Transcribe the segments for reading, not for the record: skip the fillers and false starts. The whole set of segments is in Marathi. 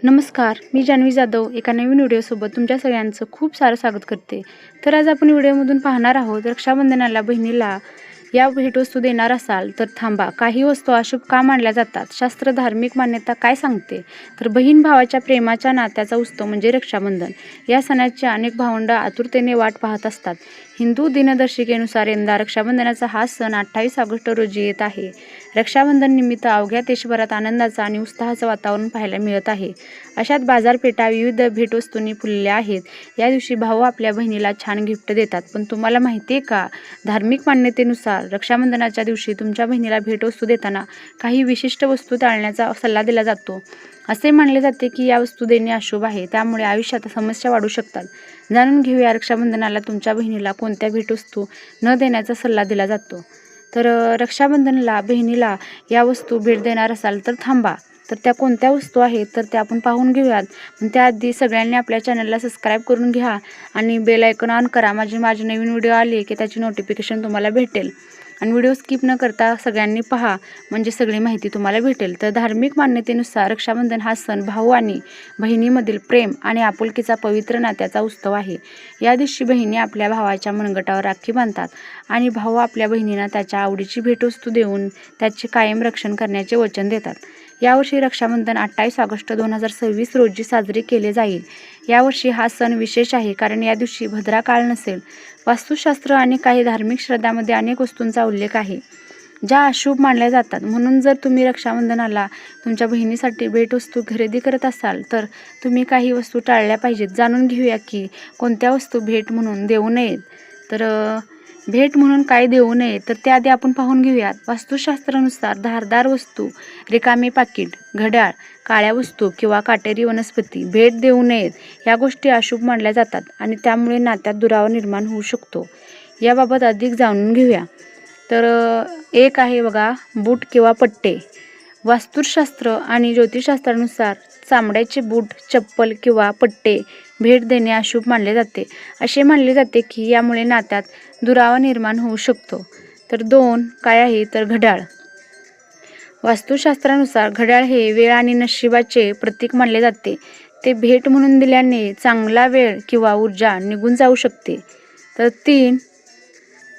नमस्कार, मी जान्हवी जाधव एका नवीन व्हिडिओसोबत तुमच्या सगळ्यांचं खूप सारं स्वागत करते। तर आज आपण व्हिडिओमधून पाहणार आहोत रक्षाबंधनाला बहिणीला या भेटवस्तू देणार असाल तर थांबा, काही वस्तू अशुभ का मानल्या जातात, शास्त्र धार्मिक मान्यता काय सांगते। तर बहीण भावाच्या प्रेमाच्या नात्याचा उत्सव म्हणजे रक्षाबंधन। या सणाची अनेक भावंड आतुरतेने वाट पाहत असतात। हिंदू दिनदर्शिकेनुसार यंदा रक्षाबंधनाचा हा सण 28 ऑगस्ट रोजी येत आहे। रक्षाबंधन निमित्त अवघ्या देशभरात आनंदाचा आणि उत्साहाचं वातावरण पाहायला मिळत आहे। अशात बाजारपेठा विविध भेटवस्तूंनी फुलल्या आहेत। या दिवशी भाऊ आपल्या बहिणीला छान गिफ्ट देतात। पण तुम्हाला माहिती आहे का, धार्मिक मान्यतेनुसार रक्षाबंधनाच्या दिवशी तुमच्या बहिणीला भेटवस्तू देताना काही विशिष्ट वस्तू टाळण्याचा सल्ला दिला जातो। असे मानले जाते की या वस्तू देणे अशुभ आहे, त्यामुळे आयुष्यात समस्या वाढू शकतात। जाणून घेऊया रक्षाबंधनाला तुमच्या बहिणीला कोणत्या भेटवस्तू न देण्याचा सल्ला दिला जातो। तर रक्षाबंधनाला बहिणीला या वस्तू भेट देणार असाल तर थांबा, तर त्या कोणत्या वस्तू आहेत तर त्या आपण पाहून घेऊयात। पण त्याआधी सगळ्यांनी आपल्या चॅनलला सबस्क्राईब करून घ्या आणि बेल आयकॉन ऑन करा, माझे नवीन व्हिडिओ आले की त्याची नोटिफिकेशन तुम्हाला भेटेल। आणि व्हिडिओ स्किप न करता सगळ्यांनी पहा, म्हणजे सगळी माहिती तुम्हाला भेटेल। तर धार्मिक मान्यतेनुसार रक्षाबंधन हा सण भाऊ आणि बहिणीमधील प्रेम आणि आपुलकीचा पवित्र नात्याचा उत्सव आहे। या दिवशी बहिणी आपल्या भावाच्या मनगटावर राखी बांधतात आणि भाऊ आपल्या बहिणींना त्याच्या आवडीची भेटवस्तू देऊन त्याचे कायम रक्षण करण्याचे वचन देतात। यावर्षी रक्षाबंधन 28 ऑगस्ट 2026 रोजी साजरे केले जाईल। यावर्षी हा सण विशेष आहे कारण या दिवशी भद्रा काळ नसेल। वास्तुशास्त्र आणि काही धार्मिक श्रद्धांमध्ये अनेक वस्तूंचा उल्लेख आहे ज्या अशुभ मानल्या जातात। म्हणून जर तुम्ही रक्षाबंधनाला तुमच्या बहिणीसाठी भेटवस्तू खरेदी करत असाल तर तुम्ही काही वस्तू टाळल्या पाहिजेत। जाणून घेऊया की कोणत्या वस्तू भेट म्हणून देऊ नयेत। तर भेट म्हणून काय देऊ नये तर त्याआधी आपण पाहून घेऊयात। वास्तुशास्त्रानुसार धारदार वस्तू, रिकामे पाकिट, घड्याळ, काळ्या वस्तू किंवा काटेरी वनस्पती भेट देऊ नयेत। या गोष्टी अशुभ मानल्या जातात आणि त्यामुळे नात्यात दुरावा निर्माण होऊ शकतो। याबाबत अधिक जाणून घेऊया। तर एक आहे बघा, बूट किंवा पट्टे। वास्तुशास्त्र आणि ज्योतिषशास्त्रानुसार चामड्याचे बूट, चप्पल किंवा पट्टे भेट देणे अशुभ मानले जाते। असे मानले जाते की यामुळे नात्यात दुरावा निर्माण होऊ शकतो। तर दोन काय आहे तर घड्याळ। वास्तुशास्त्रानुसार घड्याळ हे वेळ आणि नशिबाचे प्रतीक मानले जाते। ते भेट म्हणून दिल्याने चांगला वेळ किंवा ऊर्जा निघून जाऊ शकते। तर तीन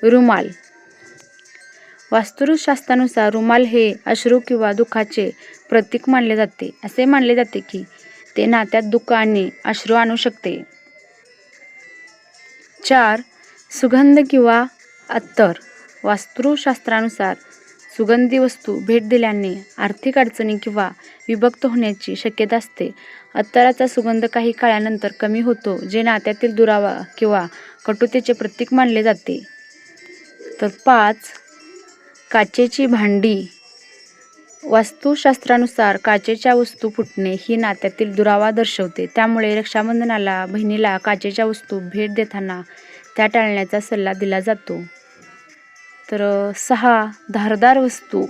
रुमाल। वास्तुशास्त्रानुसार रुमाल हे अश्रू किंवा दुःखाचे प्रतीक मानले जाते। असे मानले जाते की ते नात्यात दुःख आणि अश्रू आणू शकते। चार सुगंध किंवा अत्तर। वास्तुशास्त्रानुसार सुगंधी वस्तू भेट दिल्याने आर्थिक अडचणी किंवा विभक्त होण्याची शक्यता असते। अत्तराचा सुगंध काही काळानंतर कमी होतो, जे नात्यातील दुरावा किंवा कटुतेचे प्रतीक मानले जाते। तर पाच काचेची भांडी। वास्तुशास्त्रानुसार काचेच्या वस्तू फुटणे ही नात्यातील दुरावा दर्शवते। त्यामुळे रक्षाबंधनाला बहिणीला काचेच्या वस्तू भेट देताना त्या टाळण्याचा सल्ला दिला जातो। तर सहा धारदार वस्तू।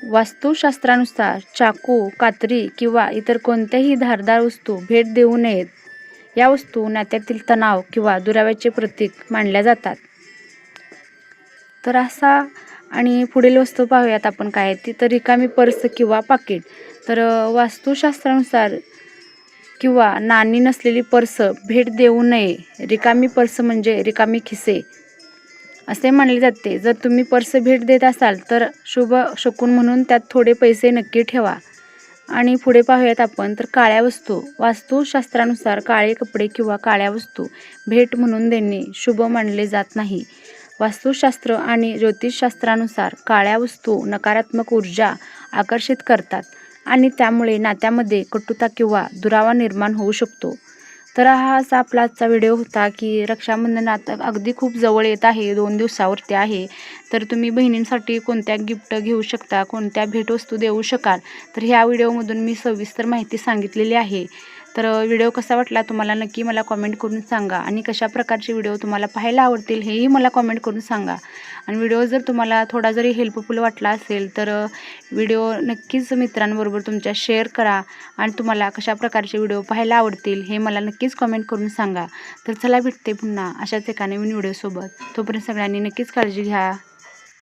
वास्तुशास्त्रानुसार चाकू, कात्री किंवा इतर कोणत्याही धारदार वस्तू भेट देऊ नयेत। या वस्तू नात्यातील तणाव किंवा दुराव्याचे प्रतीक मानल्या जातात। तर असा आणि पुढील वस्तू पाहूयात आपण काय आहे ती, तर रिकामी पर्स किंवा पाकिट। तर वास्तुशास्त्रानुसार किंवा नाणी नसलेली पर्स भेट देऊ नये। रिकामी पर्स म्हणजे रिकामी खिसे असे मानले जाते। जर तुम्ही पर्स भेट देत असाल तर शुभ शकुन म्हणून त्यात थोडे पैसे नक्की ठेवा। आणि पुढे पाहूयात आपण तर काळ्या वस्तू। वास्तुशास्त्रानुसार काळे कपडे किंवा काळ्या वस्तू भेट म्हणून देणे शुभ मानले जात नाही। वास्तुशास्त्र आणि ज्योतिषशास्त्रानुसार काळ्या वस्तू नकारात्मक ऊर्जा आकर्षित करतात आणि त्यामुळे नात्यामध्ये कटुता किंवा दुरावा निर्माण होऊ शकतो। तर हा असा आपला आजचा व्हिडिओ होता की रक्षाबंधन आता अगदी खूप जवळ येत आहे, 2 दिवसावरती आहे। तर तुम्ही बहिणींसाठी कोणत्या गिफ्ट घेऊ शकता, कोणत्या भेटवस्तू देऊ शकाल, तर ह्या व्हिडिओमधून मी सविस्तर माहिती सांगितलेली आहे। तर व्हिडिओ कसा वाटला तुम्हाला नक्की मला कॉमेंट करून सांगा आणि कशा प्रकारचे व्हिडिओ तुम्हाला पाहायला आवडतील हेही मला कॉमेंट करून सांगा। आणि व्हिडिओ जर तुम्हाला थोडा जरी हेल्पफुल वाटला असेल तर व्हिडिओ नक्कीच मित्रांबरोबर तुमच्या शेअर करा आणि तुम्हाला कशा प्रकारचे व्हिडिओ पाहायला आवडतील हे मला नक्कीच कॉमेंट करून सांगा। तर चला भेटते पुन्हा अशाच एका नवीन व्हिडिओसोबत। तोपर्यंत सगळ्यांनी नक्कीच काळजी घ्या।